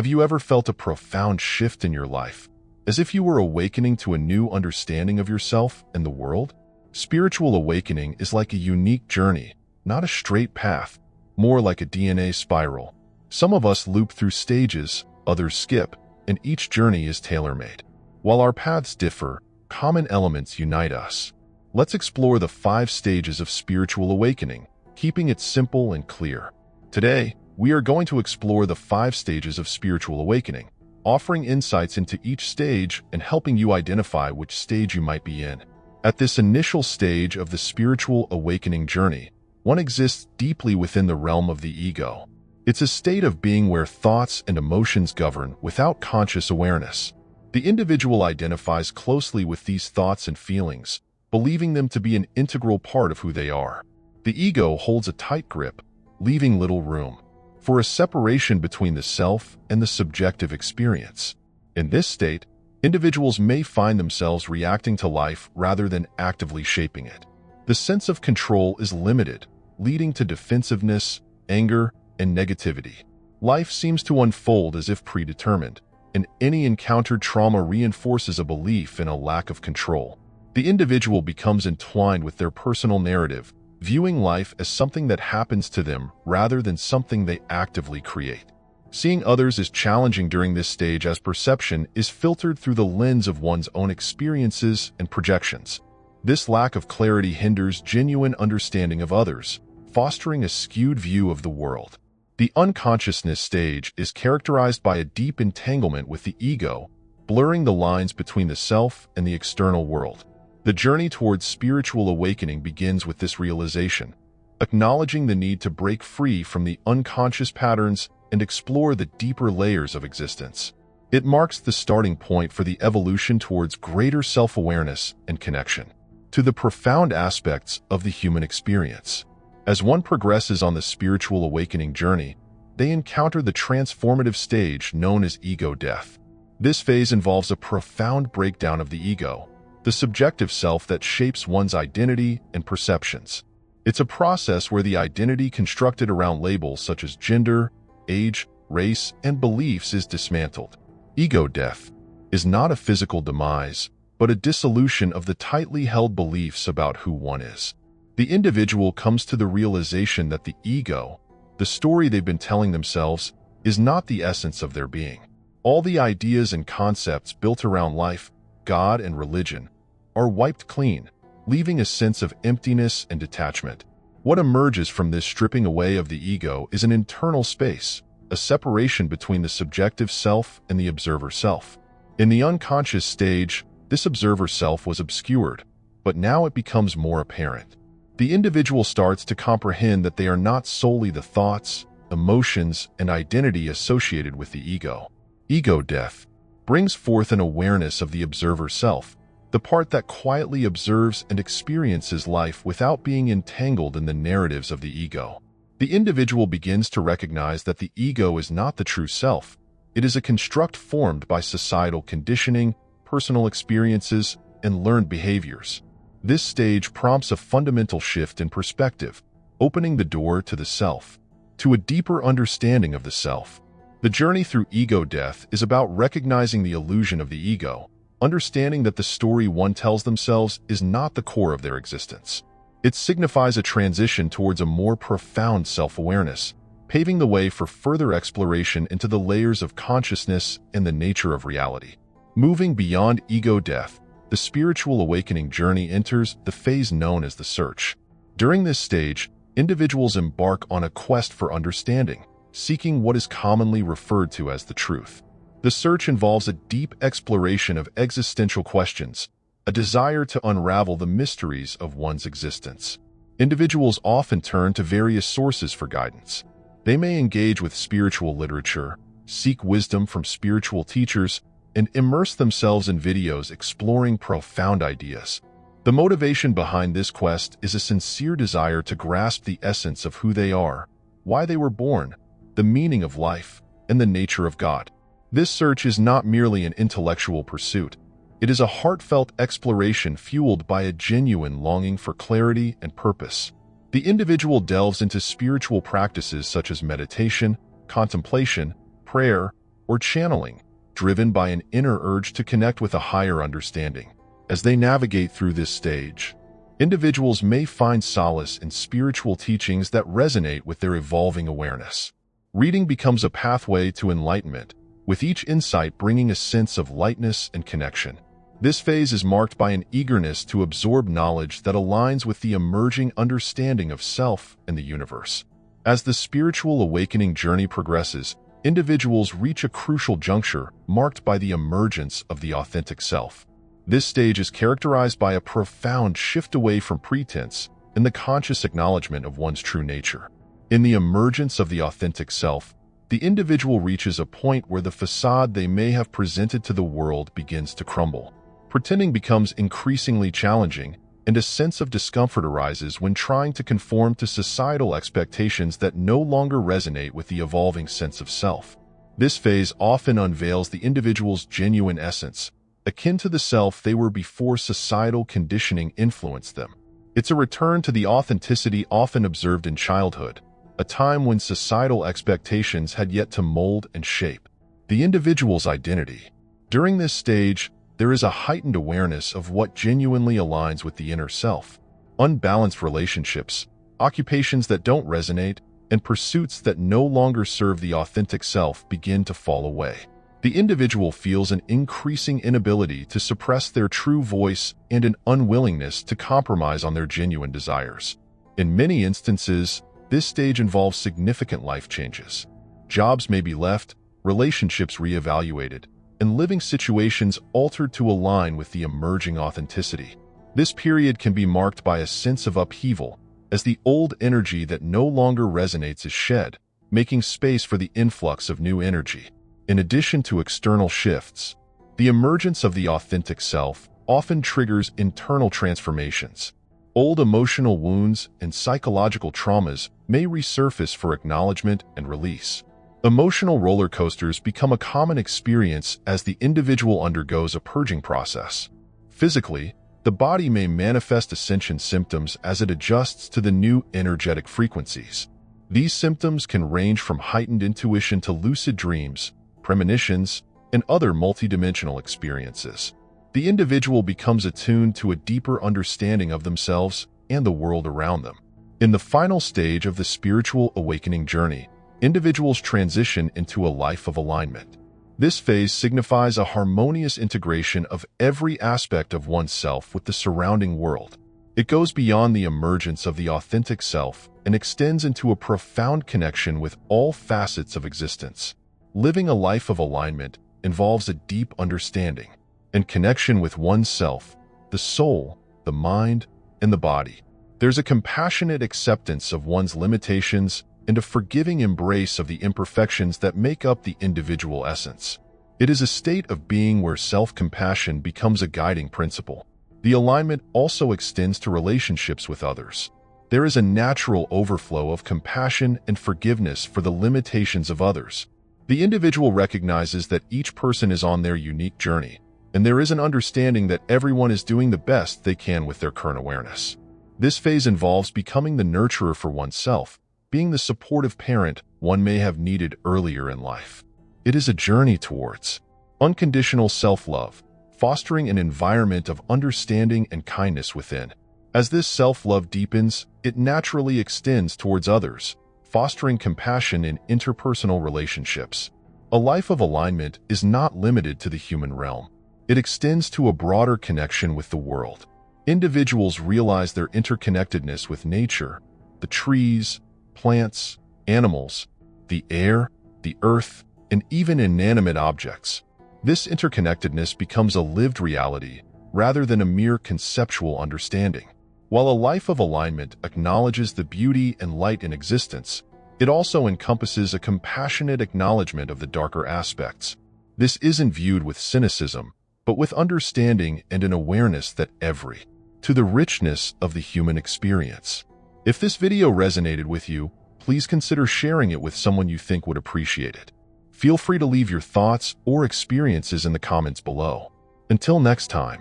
Have you ever felt a profound shift in your life, as if you were awakening to a new understanding of yourself and the world? Spiritual awakening is like a unique journey, not a straight path, more like a DNA spiral. Some of us loop through stages, others skip, and each journey is tailor-made. While our paths differ, common elements unite us. Let's explore the 5 stages of spiritual awakening, keeping it simple and clear. Today, we are going to explore the 5 stages of spiritual awakening, offering insights into each stage and helping you identify which stage you might be in. At this initial stage of the spiritual awakening journey, one exists deeply within the realm of the ego. It's a state of being where thoughts and emotions govern without conscious awareness. The individual identifies closely with these thoughts and feelings, believing them to be an integral part of who they are. The ego holds a tight grip, leaving little room for a separation between the self and the subjective experience. In this state, individuals may find themselves reacting to life rather than actively shaping it. The sense of control is limited, leading to defensiveness, anger, and negativity. Life seems to unfold as if predetermined, and any encountered trauma reinforces a belief in a lack of control. The individual becomes entwined with their personal narrative, viewing life as something that happens to them rather than something they actively create. Seeing others as challenging during this stage, as perception is filtered through the lens of one's own experiences and projections. This lack of clarity hinders genuine understanding of others, fostering a skewed view of the world. The unconsciousness stage is characterized by a deep entanglement with the ego, blurring the lines between the self and the external world. The journey towards spiritual awakening begins with this realization, acknowledging the need to break free from the unconscious patterns and explore the deeper layers of existence. It marks the starting point for the evolution towards greater self-awareness and connection to the profound aspects of the human experience. As one progresses on the spiritual awakening journey, they encounter the transformative stage known as ego death. This phase involves a profound breakdown of the ego, the subjective self that shapes one's identity and perceptions. It's a process where the identity constructed around labels such as gender, age, race, and beliefs is dismantled. Ego death is not a physical demise, but a dissolution of the tightly held beliefs about who one is. The individual comes to the realization that the ego, the story they've been telling themselves, is not the essence of their being. All the ideas and concepts built around life, God, and religion are wiped clean, leaving a sense of emptiness and detachment. What emerges from this stripping away of the ego is an internal space, a separation between the subjective self and the observer self. In the unconscious stage, this observer self was obscured, but now it becomes more apparent. The individual starts to comprehend that they are not solely the thoughts, emotions, and identity associated with the ego. Ego death brings forth an awareness of the observer self, the part that quietly observes and experiences life without being entangled in the narratives of the ego. The individual begins to recognize that the ego is not the true self. It is a construct formed by societal conditioning, personal experiences, and learned behaviors. This stage prompts a fundamental shift in perspective, opening the door to the self, to a deeper understanding of the self. The journey through ego death is about recognizing the illusion of the ego, understanding that the story one tells themselves is not the core of their existence. It signifies a transition towards a more profound self-awareness, paving the way for further exploration into the layers of consciousness and the nature of reality. Moving beyond ego death, the spiritual awakening journey enters the phase known as the search. During this stage, individuals embark on a quest for understanding, seeking what is commonly referred to as the truth. The search involves a deep exploration of existential questions, a desire to unravel the mysteries of one's existence. Individuals often turn to various sources for guidance. They may engage with spiritual literature, seek wisdom from spiritual teachers, and immerse themselves in videos exploring profound ideas. The motivation behind this quest is a sincere desire to grasp the essence of who they are, why they were born, the meaning of life, and the nature of God. This search is not merely an intellectual pursuit. It is a heartfelt exploration fueled by a genuine longing for clarity and purpose. The individual delves into spiritual practices such as meditation, contemplation, prayer, or channeling, driven by an inner urge to connect with a higher understanding. As they navigate through this stage, individuals may find solace in spiritual teachings that resonate with their evolving awareness. Reading becomes a pathway to enlightenment, with each insight bringing a sense of lightness and connection. This phase is marked by an eagerness to absorb knowledge that aligns with the emerging understanding of self and the universe. As the spiritual awakening journey progresses, individuals reach a crucial juncture marked by the emergence of the authentic self. This stage is characterized by a profound shift away from pretense and the conscious acknowledgement of one's true nature. In the emergence of the authentic self, the individual reaches a point where the facade they may have presented to the world begins to crumble. Pretending becomes increasingly challenging, and a sense of discomfort arises when trying to conform to societal expectations that no longer resonate with the evolving sense of self. This phase often unveils the individual's genuine essence, akin to the self they were before societal conditioning influenced them. It's a return to the authenticity often observed in childhood, a time when societal expectations had yet to mold and shape the individual's identity. During this stage, there is a heightened awareness of what genuinely aligns with the inner self. Unbalanced relationships, occupations that don't resonate, and pursuits that no longer serve the authentic self begin to fall away. The individual feels an increasing inability to suppress their true voice and an unwillingness to compromise on their genuine desires. In many instances, this stage involves significant life changes. Jobs may be left, relationships reevaluated, and living situations altered to align with the emerging authenticity. This period can be marked by a sense of upheaval, as the old energy that no longer resonates is shed, making space for the influx of new energy. In addition to external shifts, the emergence of the authentic self often triggers internal transformations. Old emotional wounds and psychological traumas may resurface for acknowledgement and release. Emotional roller coasters become a common experience as the individual undergoes a purging process. Physically, the body may manifest ascension symptoms as it adjusts to the new energetic frequencies. These symptoms can range from heightened intuition to lucid dreams, premonitions, and other multidimensional experiences. The individual becomes attuned to a deeper understanding of themselves and the world around them. In the final stage of the spiritual awakening journey, individuals transition into a life of alignment. This phase signifies a harmonious integration of every aspect of oneself with the surrounding world. It goes beyond the emergence of the authentic self and extends into a profound connection with all facets of existence. Living a life of alignment involves a deep understanding and connection with oneself, the soul, the mind, and the body. There's a compassionate acceptance of one's limitations and a forgiving embrace of the imperfections that make up the individual essence. It is a state of being where self-compassion becomes a guiding principle. The alignment also extends to relationships with others. There is a natural overflow of compassion and forgiveness for the limitations of others. The individual recognizes that each person is on their unique journey, and there is an understanding that everyone is doing the best they can with their current awareness. This phase involves becoming the nurturer for oneself, being the supportive parent one may have needed earlier in life. It is a journey towards unconditional self-love, fostering an environment of understanding and kindness within. As this self-love deepens, it naturally extends towards others, fostering compassion in interpersonal relationships. A life of alignment is not limited to the human realm. It extends to a broader connection with the world. Individuals realize their interconnectedness with nature, the trees, plants, animals, the air, the earth, and even inanimate objects. This interconnectedness becomes a lived reality rather than a mere conceptual understanding. While a life of alignment acknowledges the beauty and light in existence, it also encompasses a compassionate acknowledgement of the darker aspects. This isn't viewed with cynicism, but with understanding and an awareness that to the richness of the human experience. If this video resonated with you, please consider sharing it with someone you think would appreciate it. Feel free to leave your thoughts or experiences in the comments below. Until next time.